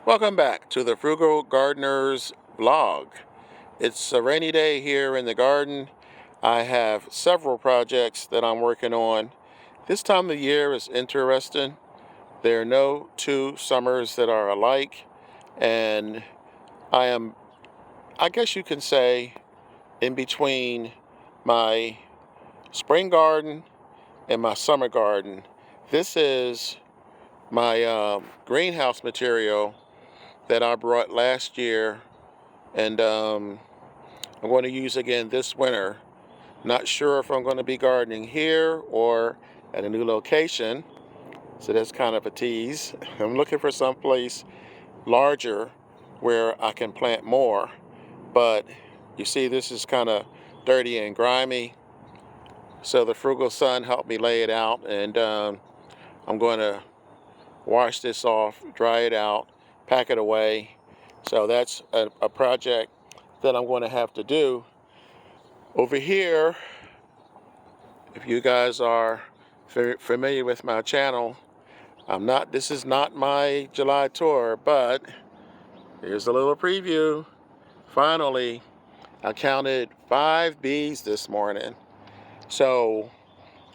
Welcome back to the Frugal Gardener's vlog. It's a rainy day here in the garden. I have several projects that I'm working on. This time of year is interesting. There are no two summers that are alike, and I guess you can say, in between my spring garden and my summer garden. This is my greenhouse material that I brought last year, and I'm going to use again this winter. Not sure if I'm going to be gardening here or at a new location, so that's kind of a tease. I'm looking for someplace larger where I can plant more, but you see this is kind of dirty and grimy, so the Frugal Sun helped me lay it out, and I'm going to wash this off, dry it out, pack it away. So that's a project that I'm going to have to do. Over here, if you guys are familiar with my channel, this is not my July tour, but here's a little preview. Finally, I counted 5 bees this morning. So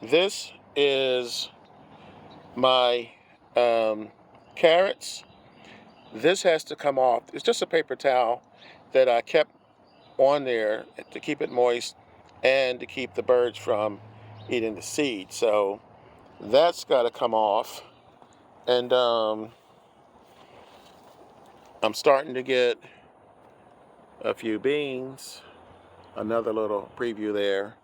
this is my carrots. This has to come off. It's just a paper towel that I kept on there to keep it moist and to keep the birds from eating the seed. So that's got to come off. And I'm starting to get a few beans. Another little preview there.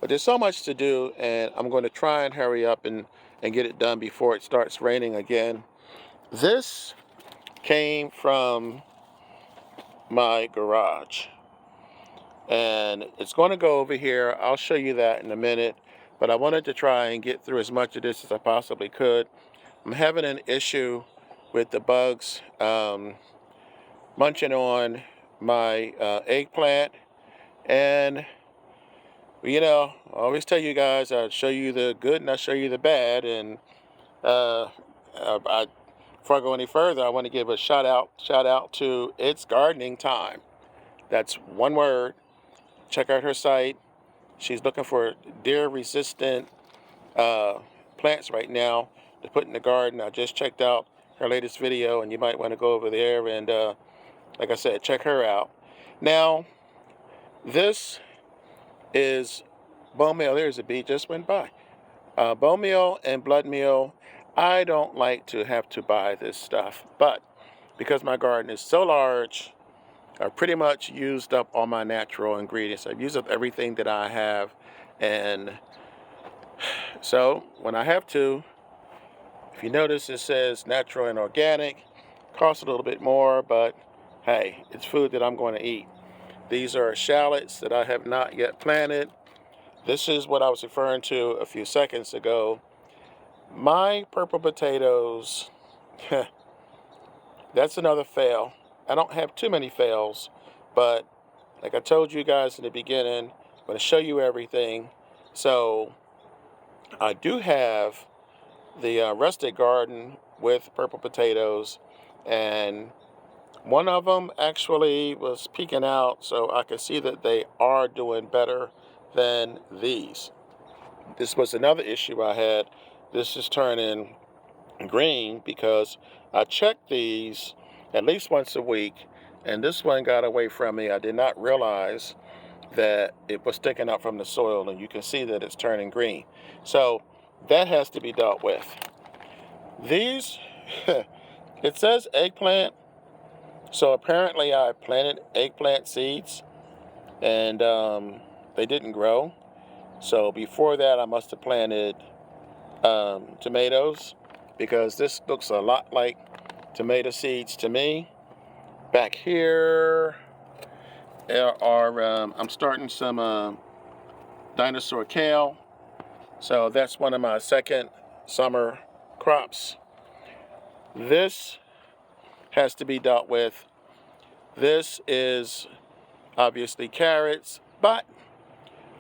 But there's so much to do, and I'm going to try and hurry up and get it done before it starts raining again. This came from my garage, and it's going to go over here. I'll show you that in a minute, but I wanted to try and get through as much of this as I possibly could. I'm having an issue with the bugs munching on my eggplant, and I always tell you guys, I'll show you the good and I'll show you the bad. And before I go any further, I want to give a shout out to It's Gardening Time. That's one word. Check out her site. She's looking for deer-resistant plants right now to put in the garden. I just checked out her latest video, and you might want to go over there and, like I said, check her out. Now, this is bone meal. There's a bee just went by. Bone meal and blood meal. I don't like to have to buy this stuff, but because my garden is so large, I've pretty much used up all my natural ingredients. I've used up everything that I have, and so when I have to, if you notice, it says natural and organic. Costs a little bit more, but hey, it's food that I'm going to eat. These are shallots that I have not yet planted. This is what I was referring to a few seconds ago. My purple potatoes, that's another fail. I don't have too many fails, but like I told you guys in the beginning, I'm going to show you everything. So I do have the rustic garden with purple potatoes, and one of them actually was peeking out, so I could see that they are doing better than these. This was another issue I had. This is turning green because I check these at least once a week, and this one got away from me. I did not realize that it was sticking up from the soil, and you can see that it's turning green. So that has to be dealt with. These, it says eggplant, so apparently I planted eggplant seeds, and they didn't grow. So before that, I must have planted tomatoes, because this looks a lot like tomato seeds to me. Back here there are, I'm starting some dinosaur kale. So that's one of my second summer crops. This has to be dealt with. This is obviously carrots, but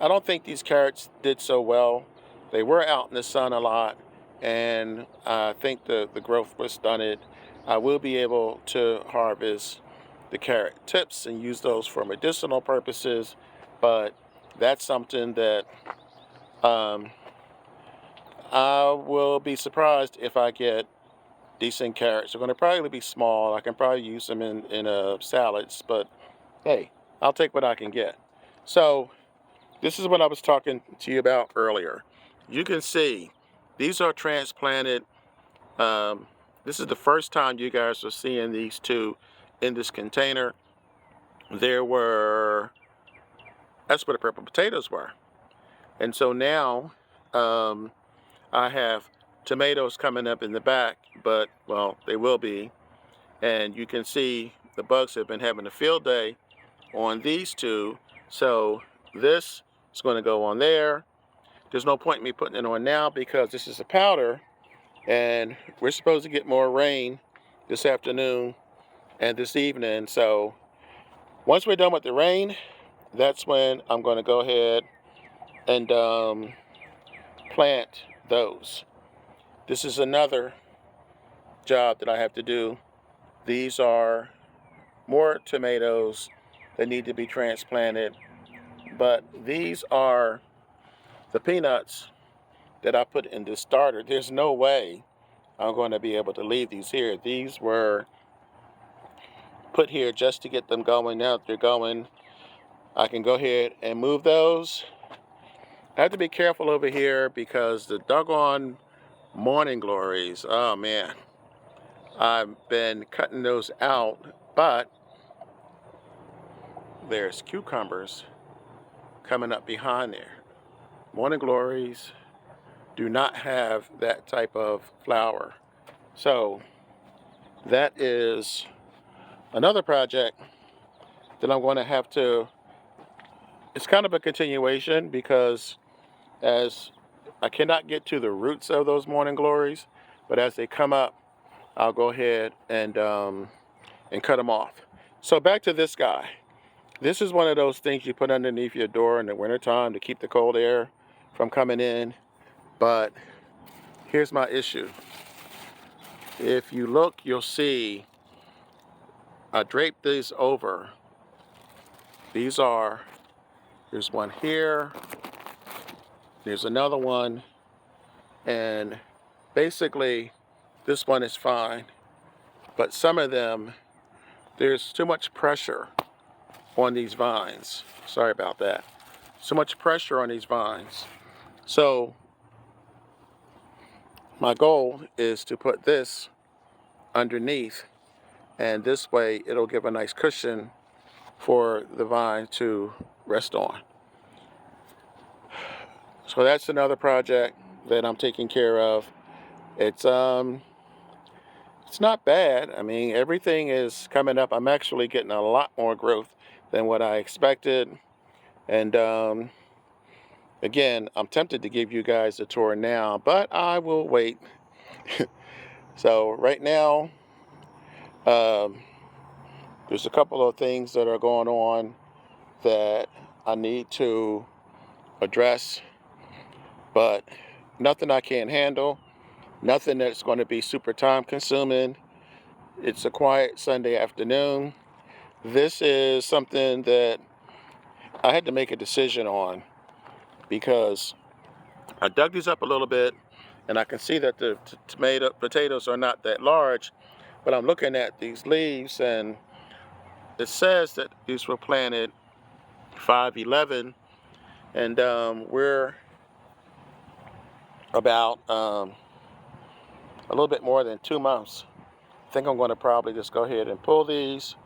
I don't think these carrots did so well. They were out in the sun a lot, and I think the growth was stunted. I will be able to harvest the carrot tips and use those for medicinal purposes, but that's something that um, I will be surprised if I get decent carrots. They're going to probably be small. I can probably use them in salads, but hey, I'll take what I can get. So this is what I was talking to you about earlier. You can see these are transplanted. Um, this is the first time you guys are seeing these two in this container. That's where the purple potatoes were. And so now I have tomatoes coming up in the back, but, well, they will be. And you can see the bugs have been having a field day on these two. So this is going to go on there. There's no point in me putting it on now because this is a powder, and we're supposed to get more rain this afternoon and this evening. So once we're done with the rain, that's when I'm going to go ahead and plant those. This is another job that I have to do. These are more tomatoes that need to be transplanted, but these are the peanuts that I put in this starter. There's no way I'm going to be able to leave these here. These were put here just to get them going. Now that they're going, I can go ahead and move those. I have to be careful over here because the doggone morning glories, oh man, I've been cutting those out, but there's cucumbers coming up behind there. Morning glories do not have that type of flower. So that is another project that I'm going to have to, it's kind of a continuation because as I cannot get to the roots of those morning glories, but as they come up, I'll go ahead and cut them off. So back to this guy. This is one of those things you put underneath your door in the wintertime to keep the cold air from coming in. But here's my issue. If you look, you'll see I draped these over. There's one here, there's another one, and basically this one is fine. But some of them, there's too much pressure on these vines. Sorry about that. So much pressure on these vines. So my goal is to put this underneath, and this way it'll give a nice cushion for the vine to rest on. So that's another project that I'm taking care of. It's not bad. I mean, everything is coming up. I'm actually getting a lot more growth than what I expected. And again, I'm tempted to give you guys a tour now, but I will wait. So right now, there's a couple of things that are going on that I need to address, but nothing I can't handle, nothing that's going to be super time consuming. It's a quiet Sunday afternoon. This is something that I had to make a decision on because I dug these up a little bit and I can see that the potatoes are not that large, but I'm looking at these leaves and it says that these were planted 5/11, and we're about a little bit more than 2 months. I think I'm going to probably just go ahead and pull these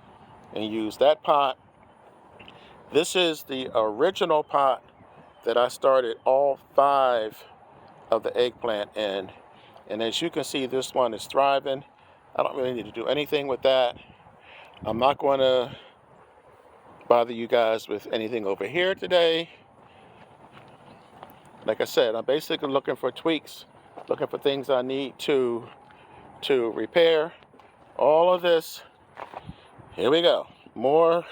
and use that pot. This is the original pot that I started all 5 of the eggplant in. And as you can see, this one is thriving. I don't really need to do anything with that. I'm not going to bother you guys with anything over here today. Like I said, I'm basically looking for tweaks, looking for things I need to repair. All of this, here we go. More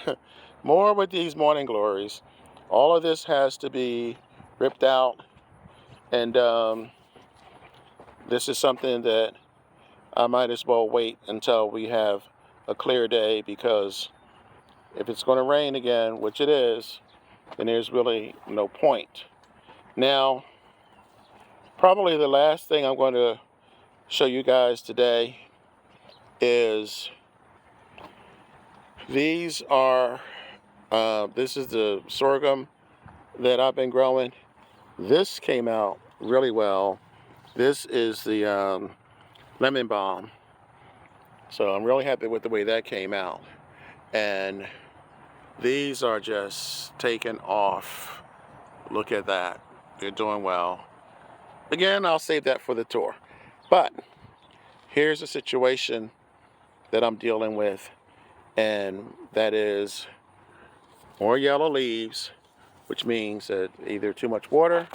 with these morning glories. All of this has to be ripped out, and this is something that I might as well wait until we have a clear day, because if it's going to rain again, which it is, then there's really no point. Now, probably the last thing I'm going to show you guys today is these are, this is the sorghum that I've been growing. This came out really well. This is the lemon balm. So I'm really happy with the way that came out. And these are just taking off. Look at that. They're doing well. Again, I'll save that for the tour. But here's a situation that I'm dealing with, and that is more yellow leaves, which means that either too much water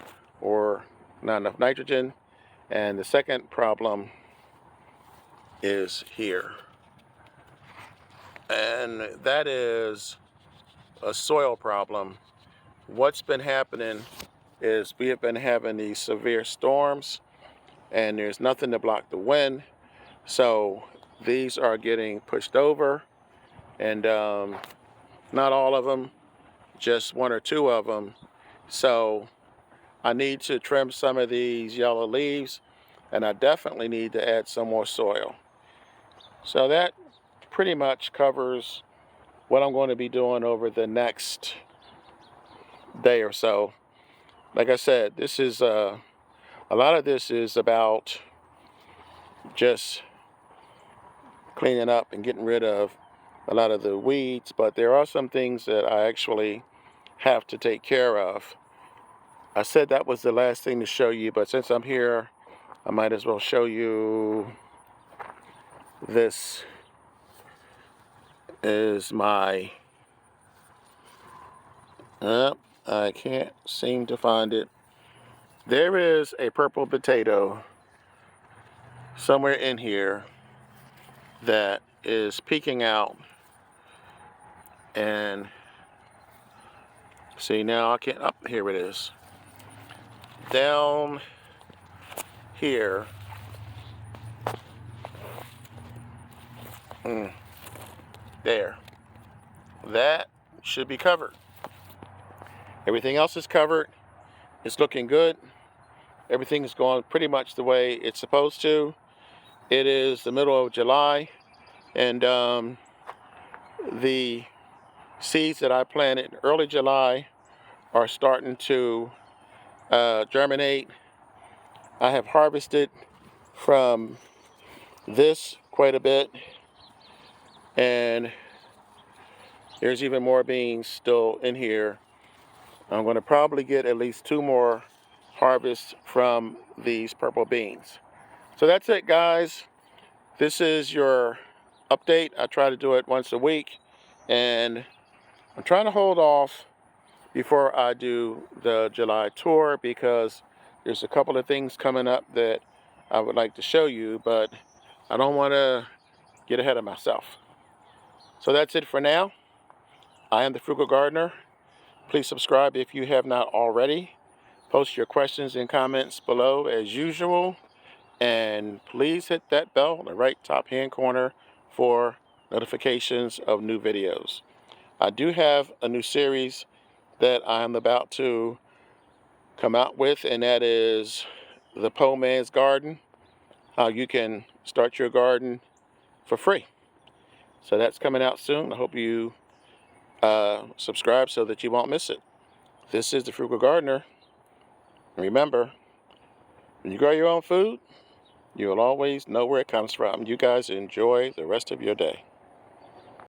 or not enough nitrogen. And the second problem is here, and that is a soil problem. What's been happening is we have been having these severe storms, and there's nothing to block the wind, so these are getting pushed over, and not all of them, just one or two of them. So I need to trim some of these yellow leaves, and I definitely need to add some more soil. So that pretty much covers what I'm going to be doing over the next day or so. Like I said, this is a lot of this is about just cleaning up and getting rid of a lot of the weeds, but there are some things that I actually have to take care of. I said that was the last thing to show you, but since I'm here, I might as well show you this. Is my I can't seem to find it. There is a purple potato somewhere in here that is peeking out, and see, now I can't, up here it is, down here. There, that should be covered. Everything else is covered. It's looking good. Everything is going pretty much the way it's supposed to. It is the middle of July, and the seeds that I planted in early July are starting to germinate. I have harvested from this quite a bit, and there's even more beans still in here. I'm going to probably get at least 2 more harvests from these purple beans. So that's it, guys. This is your update. I try to do it once a week, and I'm trying to hold off before I do the July tour, because there's a couple of things coming up that I would like to show you, but I don't want to get ahead of myself. So that's it for now. I am the Frugal Gardener. Please subscribe if you have not already. Post your questions and comments below as usual. And please hit that bell in the right top hand corner for notifications of new videos. I do have a new series that I'm about to come out with, and that is the Poor Man's Garden, how you can start your garden for free. So that's coming out soon. I hope you subscribe so that you won't miss it. This is the Frugal Gardener. Remember, when you grow your own food, you'll always know where it comes from. You guys enjoy the rest of your day.